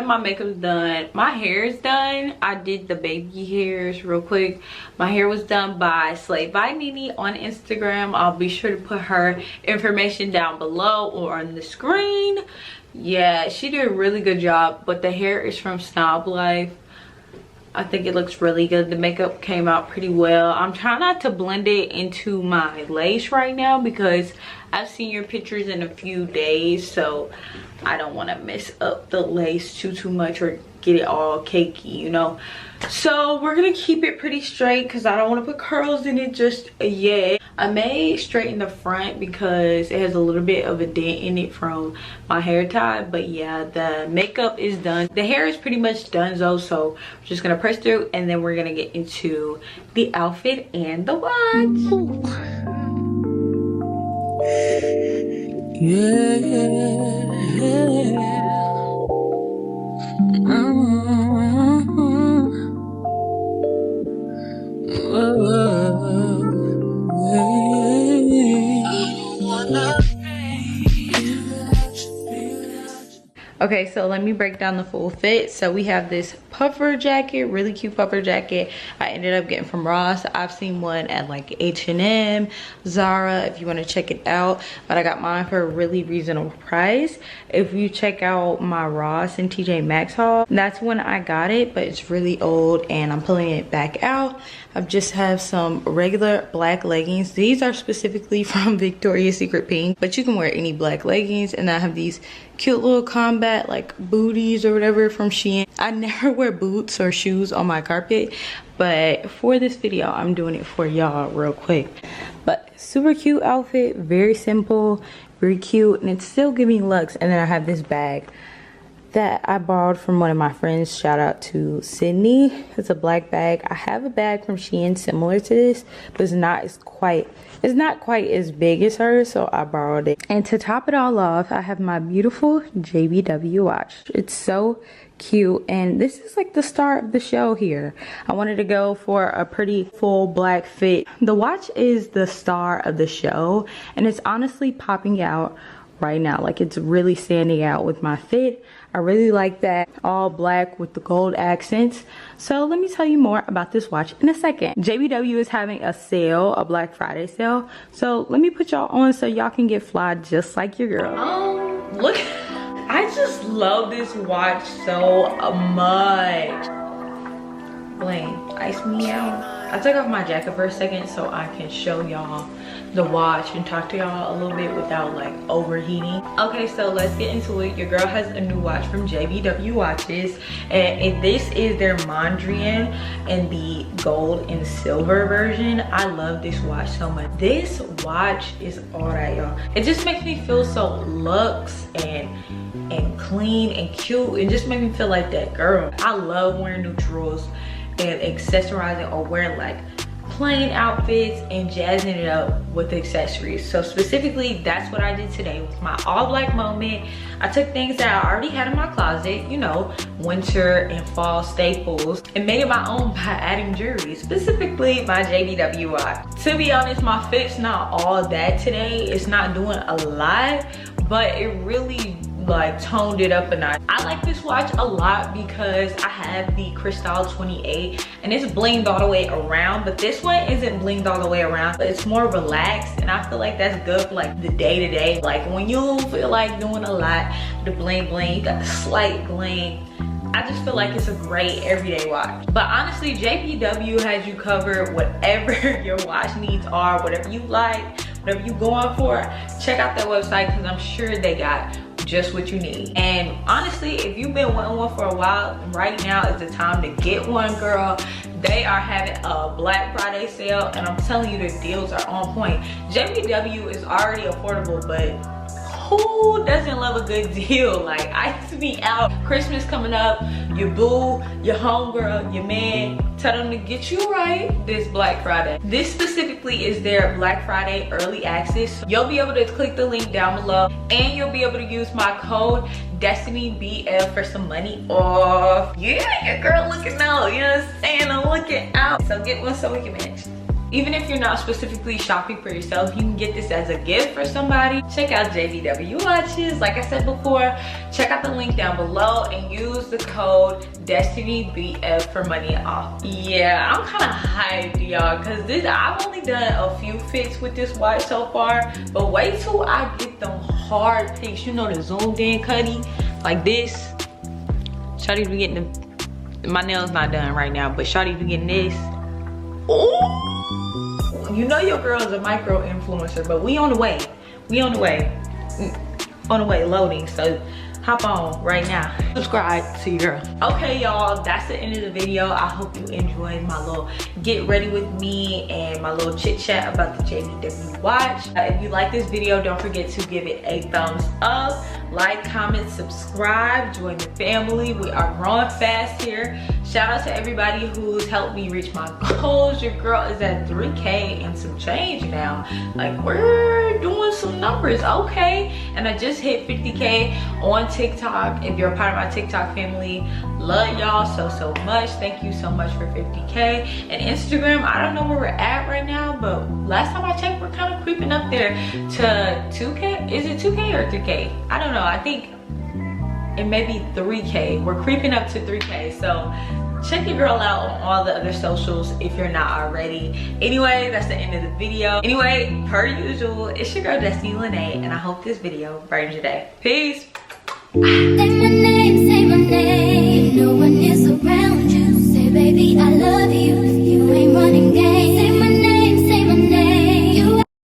My makeup's done, my hair is done. I did the baby hairs real quick. My hair was done by Slave by Nene on Instagram. I'll be sure to put her information down below or on the screen. Yeah, she did a really good job, but the hair is from Snob Life. I think it looks really good. The makeup came out pretty well. I'm trying not to blend it into my lace right now because I've seen your pictures in a few days, so I don't want to mess up the lace too much or get it all cakey, you know. So we're gonna keep it pretty straight because I don't want to put curls in it just yet. I may straighten the front because it has a little bit of a dent in it from my hair tie, but yeah, the makeup is done. The hair is pretty much done though, so we're just gonna press through and then we're gonna get into the outfit and the watch. Yeah. Okay, so let me break down the full fit. So we have this puffer jacket, really cute puffer jacket. I ended up getting from Ross. I've seen one at like H&M, Zara, if you want to check it out. But I got mine for a really reasonable price. If you check out my Ross and TJ Maxx haul, that's when I got it, but it's really old and I'm pulling it back out. I just have some regular black leggings. These are specifically from Victoria's Secret Pink, but you can wear any black leggings. And I have these cute little combat like booties or whatever from Shein. I never wear boots or shoes on my carpet, but for this video I'm doing it for y'all real quick. But super cute outfit, very simple, very cute, and it's still giving looks. And then I have this bag that I borrowed from one of my friends. Shout out to Sydney. It's a black bag. I have a bag from Shein similar to this, but it's not quite as big as hers, so I borrowed it. And to top it all off, I have my beautiful JBW watch. It's so cute, and this is like the star of the show here. I wanted to go for a pretty full black fit. The watch is the star of the show, and it's honestly popping out right now. Like, it's really standing out with my fit. I really like that all black with the gold accents. So let me tell you more about this watch in a second. JBW is having a sale, a Black Friday sale. So let me put y'all on so y'all can get fly just like your girl. Look, I just love this watch so much. Blaine, ice me out. I took off my jacket for a second so I can show y'all the watch and talk to y'all a little bit without like overheating. Okay, so let's get into it. Your girl has a new watch from JBW Watches, and this is their Mondrian and the gold and silver version. I love this watch so much. This watch is all that, y'all. It just makes me feel so luxe and clean and cute. It just makes me feel like that girl. I love wearing neutrals and accessorizing or wearing like plain outfits and jazzing it up with accessories. So specifically, that's what I did today with my all black moment. I took things that I already had in my closet, you know, winter and fall staples, and made it my own by adding jewelry, specifically my JBW watch. To be honest, my fit's not all that today. It's not doing a lot, but it really like toned it up a notch. I like this watch a lot because I have the Cristal 28 and it's blinged all the way around, but this one isn't blinged all the way around, but it's more relaxed, and I feel like that's good for like the day-to-day. Like when you don't feel like doing a lot, the bling bling, you got the slight bling. I just feel like it's a great everyday watch. But honestly, JBW has you covered whatever your watch needs are, whatever you like, whatever you going for, check out that website because I'm sure they got just what you need. And honestly, if you've been wanting one for a while, right now is the time to get one, girl. They are having a Black Friday sale, and I'm telling you, the deals are on point. JBW is already affordable, but who doesn't love a good deal? Like, I used to be out, Christmas coming up, your boo, your homegirl, your man, tell them to get you right this Black Friday. This specifically is their Black Friday early access. You'll be able to click the link down below, and you'll be able to use my code DESTINYBF for some money off. Yeah, your girl looking out, you know what I'm saying? I'm looking out. So get one so we can match. Even if you're not specifically shopping for yourself, you can get this as a gift for somebody. Check out JBW watches. Like I said before, check out the link down below and use the code DESTINYBF for money off. Yeah, I'm kind of hyped, y'all, because I've only done a few fits with this watch so far, but wait till I get them hard pics. You know, the zoomed in cutty like this. Shawty be getting my nails not done right now, but Shawty be getting this. Ooh! You know your girl is a micro influencer, but we on the way. We on the way. On the way, loading. So hop on right now. Subscribe to your girl. Okay, y'all, that's the end of the video. I hope you enjoyed my little get ready with me and my little chit chat about the JBW watch. If you like this video, don't forget to give it a thumbs up. Like, comment, subscribe, join the family. We are growing fast here. Shout out to everybody who's helped me reach my goals. Your girl is at 3K and some change now. Like, we're doing some numbers, okay? And I just hit 50K on TikTok. If you're a part of my TikTok family, love y'all so much. Thank you so much for 50K. And Instagram, I don't know where we're at right now, but last time I checked, we're kind of creeping up there to 2K. Is it 2K or 3K? I don't know. I think it may be 3K. We're creeping up to 3K. So check your girl out on all the other socials if you're not already. Anyway, that's the end of the video. Anyway, per usual, it's your girl Destiny Lanay, and I hope this video brightens your day. Peace. Say my name, no one is around you. Say, baby, I love you.